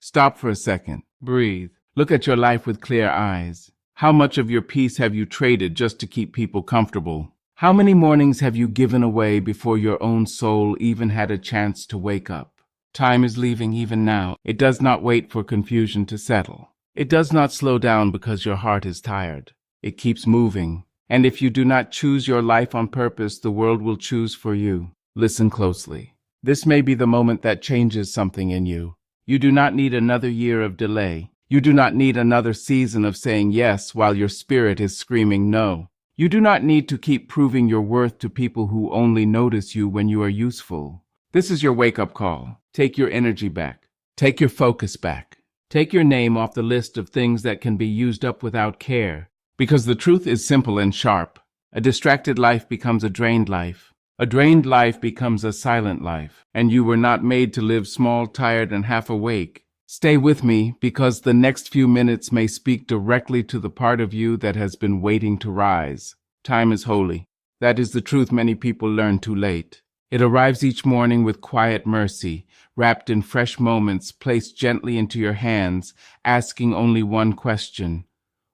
Stop for a second. Breathe. Look at your life with clear eyes. How much of your peace have you traded just to keep people comfortable? How many mornings have you given away before your own soul even had a chance to wake up? Time is leaving even now. It does not wait for confusion to settle. It does not slow down because your heart is tired. It keeps moving. And if you do not choose your life on purpose, the world will choose for you. Listen closely. This may be the moment that changes something in you. You do not need another year of delay. You do not need another season of saying yes while your spirit is screaming no. You do not need to keep proving your worth to people who only notice you when you are useful. This is your wake-up call. Take your energy back. Take your focus back. Take your name off the list of things that can be used up without care. Because the truth is simple and sharp. A distracted life becomes a drained life. A drained life becomes a silent life. And you were not made to live small, tired, and half awake. Stay with me, because the next few minutes may speak directly to the part of you that has been waiting to rise. Time is holy. That is the truth many people learn too late. It arrives each morning with quiet mercy, wrapped in fresh moments placed gently into your hands, asking only one question.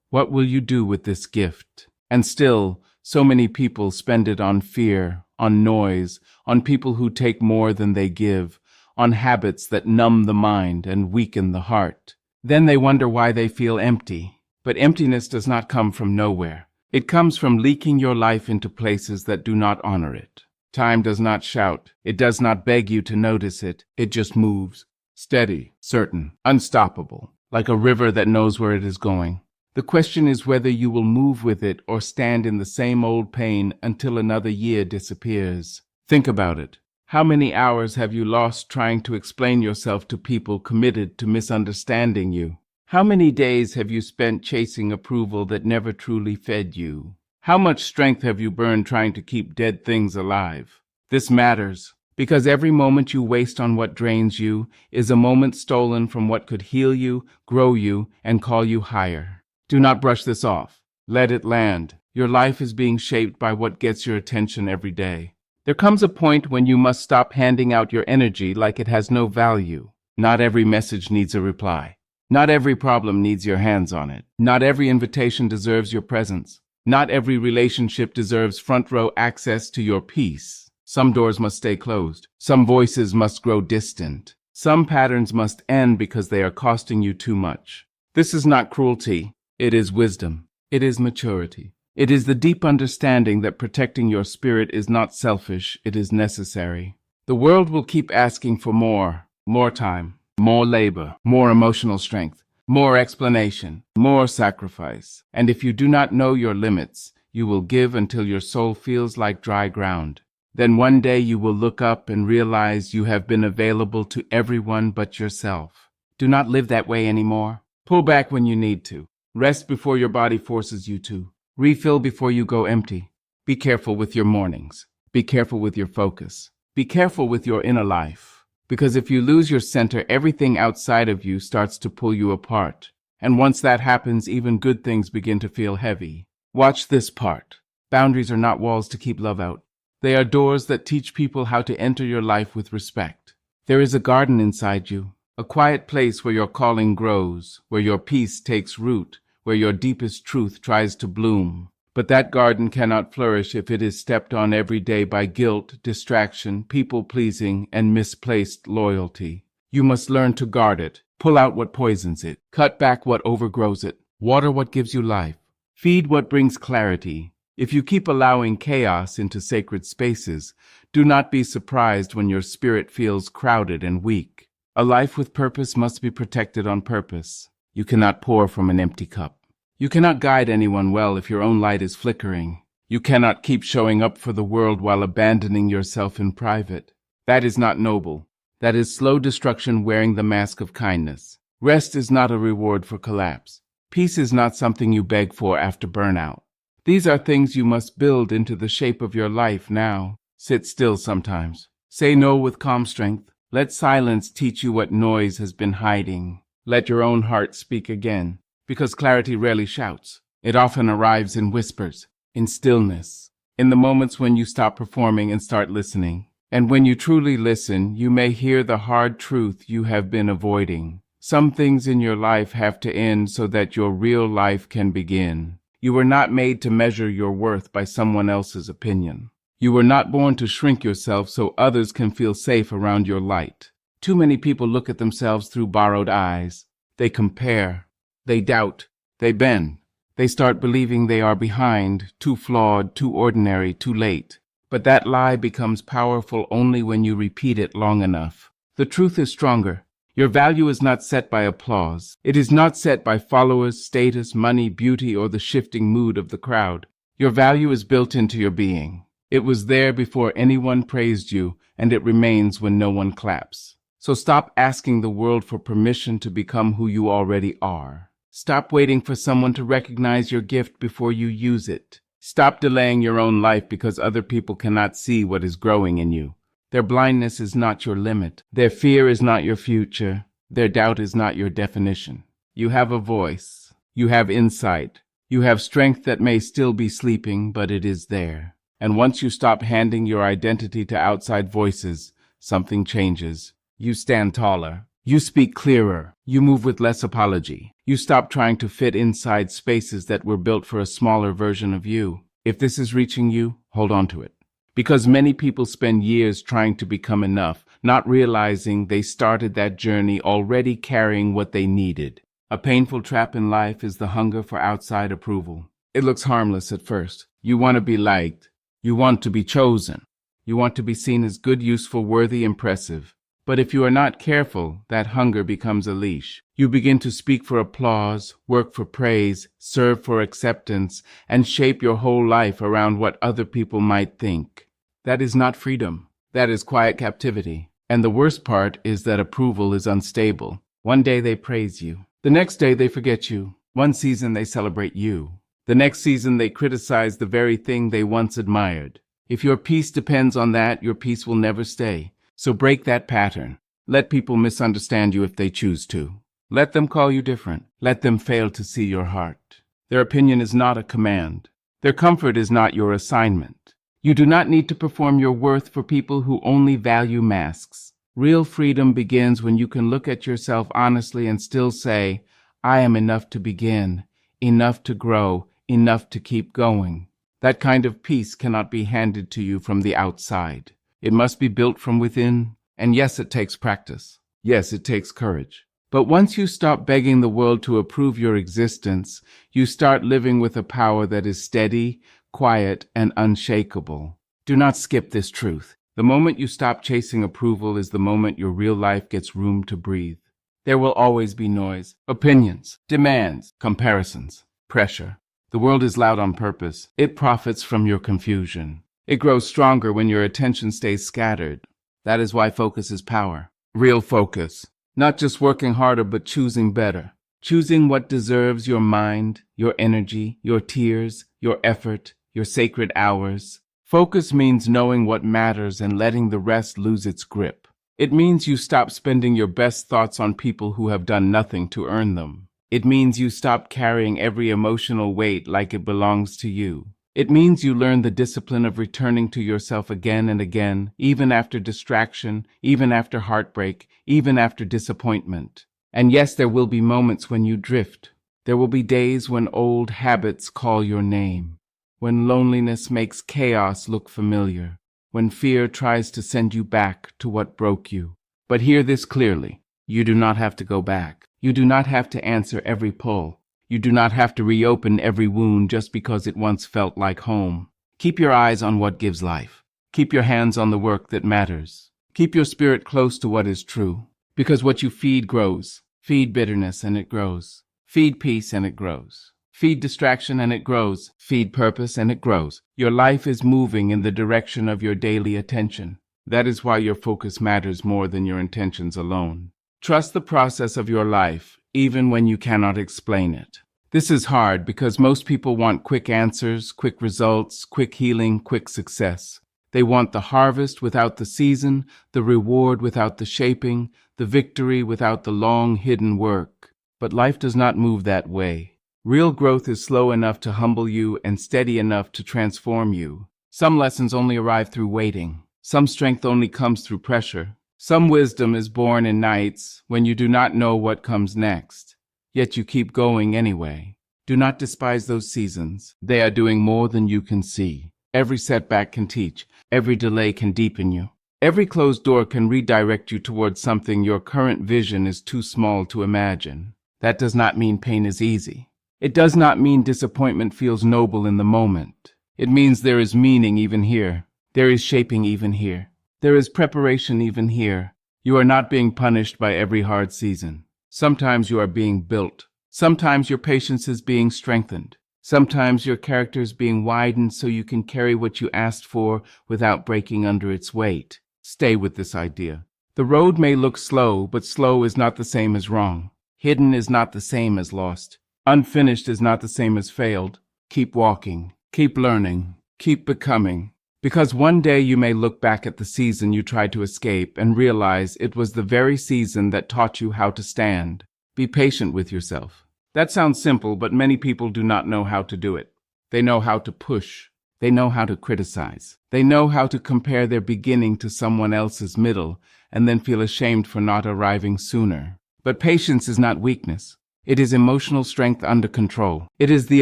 What will you do with this gift? And still, so many people spend it on fear, on noise, on people who take more than they give, on habits that numb the mind and weaken the heart. Then they wonder why they feel empty. But emptiness does not come from nowhere. It comes from leaking your life into places that do not honor it. Time does not shout. It does not beg you to notice it. It just moves. Steady, certain, unstoppable, like a river that knows where it is going. The question is whether you will move with it or stand in the same old pain until another year disappears. Think about it. How many hours have you lost trying to explain yourself to people committed to misunderstanding you? How many days have you spent chasing approval that never truly fed you? How much strength have you burned trying to keep dead things alive? This matters, because every moment you waste on what drains you is a moment stolen from what could heal you, grow you, and call you higher. Do not brush this off. Let it land. Your life is being shaped by what gets your attention every day. There comes a point when you must stop handing out your energy like it has no value. Not every message needs a reply. Not every problem needs your hands on it. Not every invitation deserves your presence. Not every relationship deserves front row access to your peace. Some doors must stay closed. Some voices must grow distant. Some patterns must end because they are costing you too much. This is not cruelty. It is wisdom. It is maturity. It is the deep understanding that protecting your spirit is not selfish, it is necessary. The world will keep asking for more time, more labor, more emotional strength, more explanation, more sacrifice. And if you do not know your limits, you will give until your soul feels like dry ground. Then one day you will look up and realize you have been available to everyone but yourself. Do not live that way anymore. Pull back when you need to. Rest before your body forces you to. Refill before you go empty. Be careful with your mornings. Be careful with your focus. Be careful with your inner life. Because if you lose your center, everything outside of you starts to pull you apart. And once that happens, even good things begin to feel heavy. Watch this part. Boundaries are not walls to keep love out. They are doors that teach people how to enter your life with respect. There is a garden inside you, a quiet place where your calling grows, where your peace takes root, where your deepest truth tries to bloom. But that garden cannot flourish if it is stepped on every day by guilt, distraction, people-pleasing, and misplaced loyalty. You must learn to guard it, pull out what poisons it, cut back what overgrows it, water what gives you life, feed what brings clarity. If you keep allowing chaos into sacred spaces, do not be surprised when your spirit feels crowded and weak. A life with purpose must be protected on purpose. You cannot pour from an empty cup. You cannot guide anyone well if your own light is flickering. You cannot keep showing up for the world while abandoning yourself in private. That is not noble. That is slow destruction wearing the mask of kindness. Rest is not a reward for collapse. Peace is not something you beg for after burnout. These are things you must build into the shape of your life now. Sit still sometimes. Say no with calm strength. Let silence teach you what noise has been hiding. Let your own heart speak again, because clarity rarely shouts. It often arrives in whispers, in stillness, in the moments when you stop performing and start listening. And when you truly listen, you may hear the hard truth you have been avoiding. Some things in your life have to end so that your real life can begin. You were not made to measure your worth by someone else's opinion. You were not born to shrink yourself so others can feel safe around your light. Too many people look at themselves through borrowed eyes. They compare. They doubt. They bend. They start believing they are behind, too flawed, too ordinary, too late. But that lie becomes powerful only when you repeat it long enough. The truth is stronger. Your value is not set by applause. It is not set by followers, status, money, beauty, or the shifting mood of the crowd. Your value is built into your being. It was there before anyone praised you, and it remains when no one claps. So stop asking the world for permission to become who you already are. Stop waiting for someone to recognize your gift before you use it. Stop delaying your own life because other people cannot see what is growing in you. Their blindness is not your limit. Their fear is not your future. Their doubt is not your definition. You have a voice. You have insight. You have strength that may still be sleeping, but it is there. And once you stop handing your identity to outside voices, something changes. You stand taller. You speak clearer. You move with less apology. You stop trying to fit inside spaces that were built for a smaller version of you. If this is reaching you, hold on to it. Because many people spend years trying to become enough, not realizing they started that journey already carrying what they needed. A painful trap in life is the hunger for outside approval. It looks harmless at first. You want to be liked. You want to be chosen. You want to be seen as good, useful, worthy, impressive. But if you are not careful, that hunger becomes a leash. You begin to speak for applause, work for praise, serve for acceptance, and shape your whole life around what other people might think. That is not freedom. That is quiet captivity. And the worst part is that approval is unstable. One day they praise you. The next day they forget you. One season they celebrate you. The next season they criticize the very thing they once admired. If your peace depends on that, your peace will never stay. So break that pattern. Let people misunderstand you if they choose to. Let them call you different. Let them fail to see your heart. Their opinion is not a command. Their comfort is not your assignment. You do not need to perform your worth for people who only value masks. Real freedom begins when you can look at yourself honestly and still say, I am enough to begin, enough to grow, enough to keep going. That kind of peace cannot be handed to you from the outside. It must be built from within, and yes, it takes practice. Yes, it takes courage. But once you stop begging the world to approve your existence, you start living with a power that is steady, quiet, and unshakable. Do not skip this truth. The moment you stop chasing approval is the moment your real life gets room to breathe. There will always be noise, opinions, demands, comparisons, pressure. The world is loud on purpose. It profits from your confusion. It grows stronger when your attention stays scattered. That is why focus is power. Real focus. Not just working harder, but choosing better. Choosing what deserves your mind, your energy, your tears, your effort, your sacred hours. Focus means knowing what matters and letting the rest lose its grip. It means you stop spending your best thoughts on people who have done nothing to earn them. It means you stop carrying every emotional weight like it belongs to you. It means you learn the discipline of returning to yourself again and again, even after distraction, even after heartbreak, even after disappointment. And yes, there will be moments when you drift. There will be days when old habits call your name, when loneliness makes chaos look familiar, when fear tries to send you back to what broke you. But hear this clearly. You do not have to go back. You do not have to answer every pull. You do not have to reopen every wound just because it once felt like home. Keep your eyes on what gives life. Keep your hands on the work that matters. Keep your spirit close to what is true. Because what you feed grows. Feed bitterness and it grows. Feed peace and it grows. Feed distraction and it grows. Feed purpose and it grows. Your life is moving in the direction of your daily attention. That is why your focus matters more than your intentions alone. Trust the process of your life, even when you cannot explain it. This is hard because most people want quick answers, quick results, quick healing, quick success. They want the harvest without the season, the reward without the shaping, the victory without the long hidden work. But life does not move that way. Real growth is slow enough to humble you and steady enough to transform you. Some lessons only arrive through waiting. Some strength only comes through pressure. Some wisdom is born in nights when you do not know what comes next, yet you keep going anyway. Do not despise those seasons. They are doing more than you can see. Every setback can teach. Every delay can deepen you. Every closed door can redirect you towards something your current vision is too small to imagine. That does not mean pain is easy. It does not mean disappointment feels noble in the moment. It means there is meaning even here. There is shaping even here. There is preparation even here. You are not being punished by every hard season. Sometimes you are being built. Sometimes your patience is being strengthened. Sometimes your character is being widened so you can carry what you asked for without breaking under its weight. Stay with this idea. The road may look slow, but slow is not the same as wrong. Hidden is not the same as lost. Unfinished is not the same as failed. Keep walking. Keep learning. Keep becoming. Because one day you may look back at the season you tried to escape and realize it was the very season that taught you how to stand. Be patient with yourself. That sounds simple, but many people do not know how to do it. They know how to push. They know how to criticize. They know how to compare their beginning to someone else's middle and then feel ashamed for not arriving sooner. But patience is not weakness. It is emotional strength under control. It is the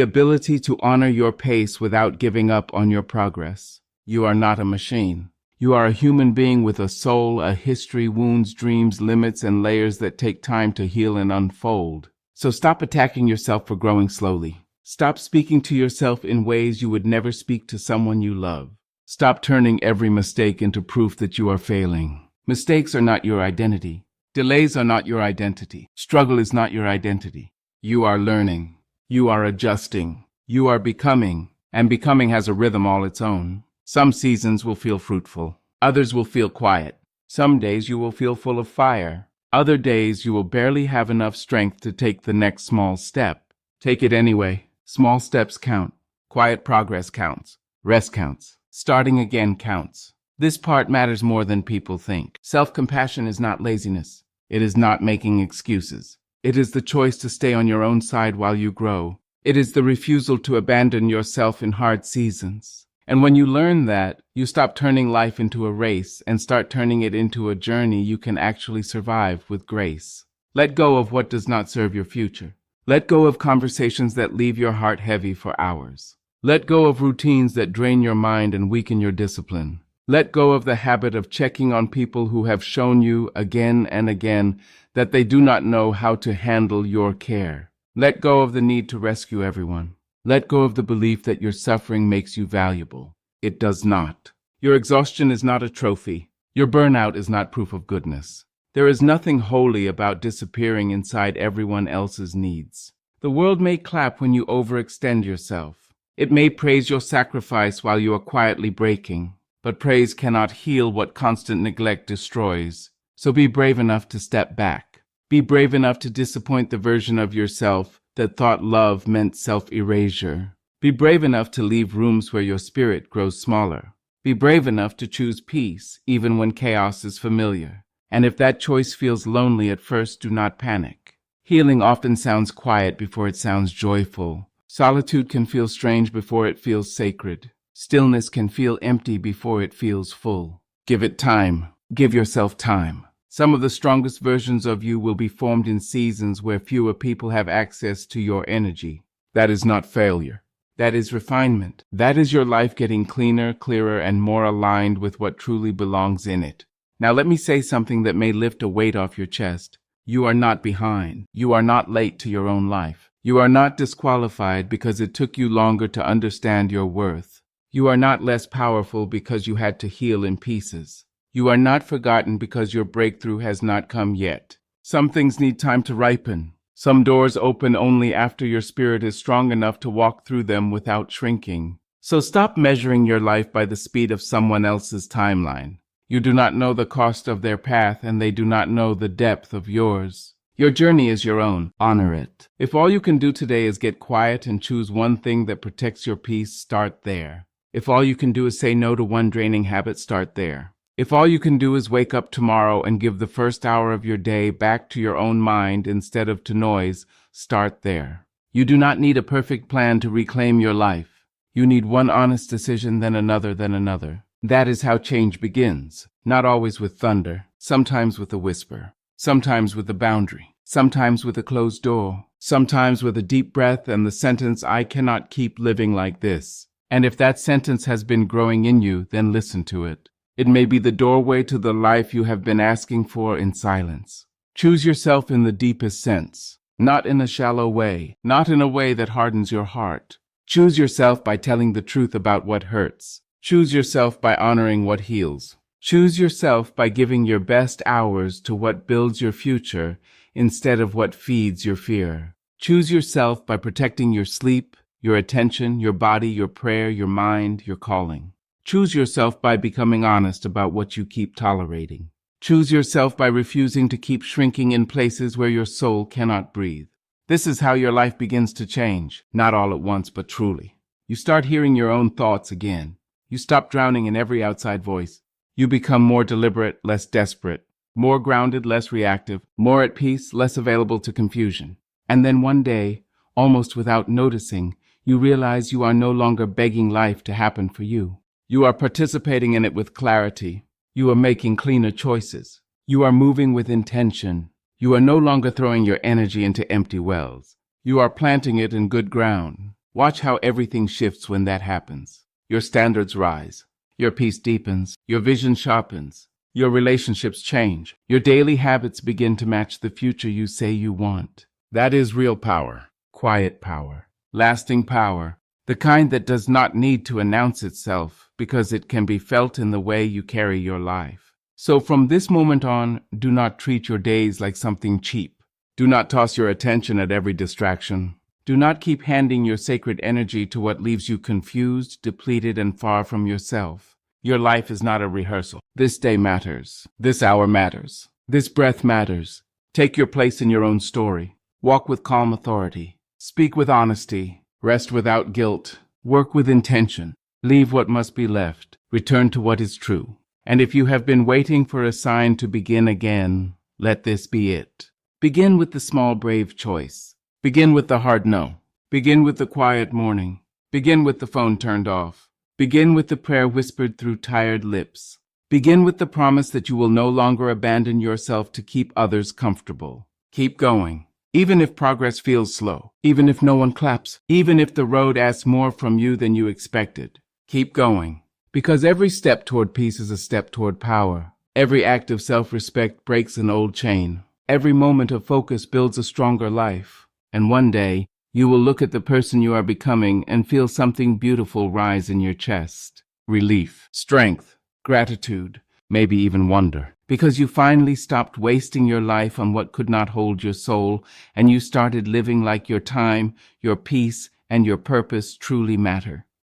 ability to honor your pace without giving up on your progress. You are not a machine. You are a human being with a soul, a history, wounds, dreams, limits, and layers that take time to heal and unfold. So stop attacking yourself for growing slowly. Stop speaking to yourself in ways you would never speak to someone you love. Stop turning every mistake into proof that you are failing. Mistakes are not your identity. Delays are not your identity. Struggle is not your identity. You are learning. You are adjusting. You are becoming. And becoming has a rhythm all its own. Some seasons will feel fruitful. Others will feel quiet. Some days you will feel full of fire. Other days you will barely have enough strength to take the next small step. Take it anyway. Small steps count. Quiet progress counts. Rest counts. Starting again counts. This part matters more than people think. Self-compassion is not laziness. It is not making excuses. It is the choice to stay on your own side while you grow. It is the refusal to abandon yourself in hard seasons. And when you learn that, you stop turning life into a race and start turning it into a journey you can actually survive with grace. Let go of what does not serve your future. Let go of conversations that leave your heart heavy for hours. Let go of routines that drain your mind and weaken your discipline. Let go of the habit of checking on people who have shown you again and again that they do not know how to handle your care. Let go of the need to rescue everyone. Let go of the belief that your suffering makes you valuable. It does not. Your exhaustion is not a trophy. Your burnout is not proof of goodness. There is nothing holy about disappearing inside everyone else's needs. The world may clap when you overextend yourself. It may praise your sacrifice while you are quietly breaking. But praise cannot heal what constant neglect destroys. So be brave enough to step back. Be brave enough to disappoint the version of yourself that thought love meant self-erasure. Be brave enough to leave rooms where your spirit grows smaller. Be brave enough to choose peace, even when chaos is familiar. And if that choice feels lonely at first, do not panic. Healing often sounds quiet before it sounds joyful. Solitude can feel strange before it feels sacred. Stillness can feel empty before it feels full. Give it time. Give yourself time. Some of the strongest versions of you will be formed in seasons where fewer people have access to your energy. That is not failure. That is refinement. That is your life getting cleaner, clearer, and more aligned with what truly belongs in it. Now let me say something that may lift a weight off your chest. You are not behind. You are not late to your own life. You are not disqualified because it took you longer to understand your worth. You are not less powerful because you had to heal in pieces. You are not forgotten because your breakthrough has not come yet. Some things need time to ripen. Some doors open only after your spirit is strong enough to walk through them without shrinking. So stop measuring your life by the speed of someone else's timeline. You do not know the cost of their path, and they do not know the depth of yours. Your journey is your own. Honor it. If all you can do today is get quiet and choose one thing that protects your peace, start there. If all you can do is say no to one draining habit, start there. If all you can do is wake up tomorrow and give the first hour of your day back to your own mind instead of to noise, start there. You do not need a perfect plan to reclaim your life. You need one honest decision, then another, then another. That is how change begins, not always with thunder, sometimes with a whisper, sometimes with a boundary, sometimes with a closed door, sometimes with a deep breath and the sentence, "I cannot keep living like this." And if that sentence has been growing in you, then listen to it. It may be the doorway to the life you have been asking for in silence. Choose yourself in the deepest sense, not in a shallow way, not in a way that hardens your heart. Choose yourself by telling the truth about what hurts. Choose yourself by honoring what heals. Choose yourself by giving your best hours to what builds your future instead of what feeds your fear. Choose yourself by protecting your sleep, your attention, your body, your prayer, your mind, your calling. Choose yourself by becoming honest about what you keep tolerating. Choose yourself by refusing to keep shrinking in places where your soul cannot breathe. This is how your life begins to change, not all at once, but truly. You start hearing your own thoughts again. You stop drowning in every outside voice. You become more deliberate, less desperate, more grounded, less reactive, more at peace, less available to confusion. And then one day, almost without noticing, you realize you are no longer begging life to happen for you. You are participating in it with clarity. You are making cleaner choices. You are moving with intention. You are no longer throwing your energy into empty wells. You are planting it in good ground. Watch how everything shifts when that happens. Your standards rise. Your peace deepens. Your vision sharpens. Your relationships change. Your daily habits begin to match the future you say you want. That is real power. Quiet power. Lasting power. The kind that does not need to announce itself because it can be felt in the way you carry your life. So from this moment on, do not treat your days like something cheap. Do not toss your attention at every distraction. Do not keep handing your sacred energy to what leaves you confused, depleted, and far from yourself. Your life is not a rehearsal. This day matters. This hour matters. This breath matters. Take your place in your own story. Walk with calm authority. Speak with honesty. Rest without guilt. Work with intention. Leave what must be left. Return to what is true. And if you have been waiting for a sign to begin again, let this be it. Begin with the small, brave choice. Begin with the hard no. Begin with the quiet morning. Begin with the phone turned off. Begin with the prayer whispered through tired lips. Begin with the promise that you will no longer abandon yourself to keep others comfortable. Keep going. Even if progress feels slow, even if no one claps, even if the road asks more from you than you expected, keep going. Because every step toward peace is a step toward power. Every act of self-respect breaks an old chain. Every moment of focus builds a stronger life. And one day, you will look at the person you are becoming and feel something beautiful rise in your chest. Relief, strength, gratitude, maybe even wonder. Because you finally stopped wasting your life on what could not hold your soul, and you started living like your time, your peace, and your purpose truly matter.